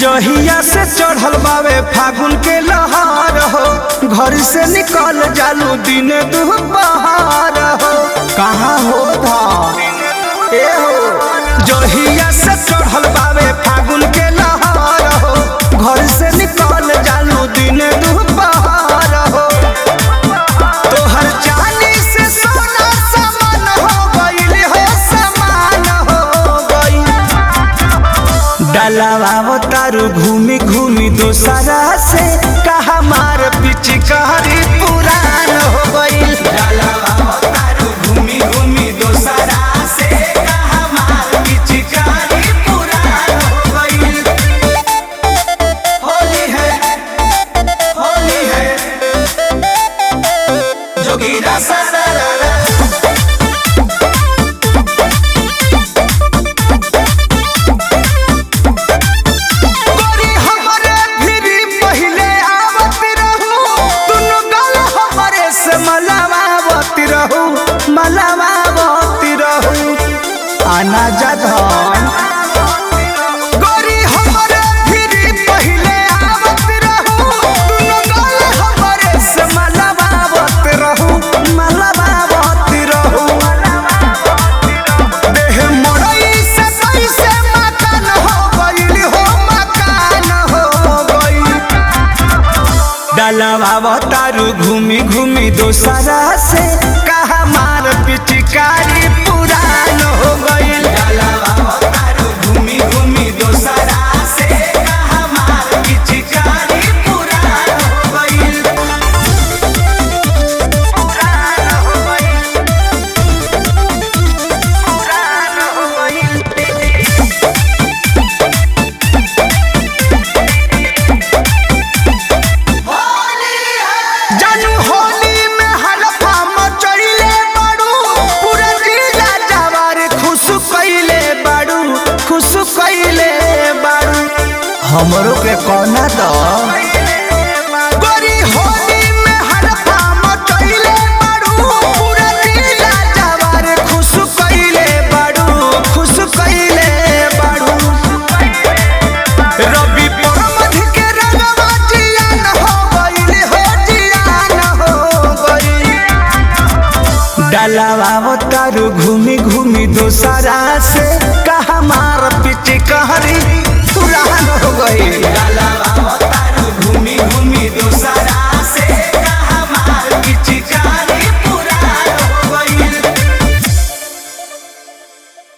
जहिया से चढ़ल बावे फागुन के लहार हो, घर से निकल जालू दिन दुपहर हो। कहाँ हो था ए हो, जहिया से चढ़ल बावे फागुन के लहार हो, घर से निकल जालू दिन दुपहर हो। तोहर चांदी से सोना समान हो गइल हो, समान हो गइल। डलावा तारू घूमी घूमी दोसरा से, कहा मार पिचकारी पुरान हो गइल। डलावा तारू घूमी घूमी दोसरा से, कहा मार पिचकारी पुरान हो गइल। होली है जोगीरा सारा मलावावती रहू आना जधन गोरी हमरे फिरी पहिले आवत रहू, दुनो गल हमरे से मलावावत रहू, मलावावती रहू। देह मोरई से पैसे मकान हो गइल हो, मकान हो गइल। डलावा तारू घूमी घूमी दोसरा से, कहा मार पिचकारी पुरान हो गइल। डलावा तारू घूमी घूमी दोसरा से, कहा मार पिचकारी पुरान हो गइल। पुरान हो गइल, पुरान हो गइल। जानू होली में हलफा मचइले बाड़ू, पूरा जिला जवार खुश कइले बाड़ू, खुश कइले बाड़ू। हमरो के कोना दो गोरी होली में हलफा मचइले बाड़ू, पूरा जिला जवार खुश कइले बाड़ू, खुश कइले बाड़ू। रवि परमध के रंगवा जियान हो गइल हो, जियान हो गइल। डलावा तारू घूमी घूमी दोसरा से, कहा मार पिचकारी पुरान हो गइल।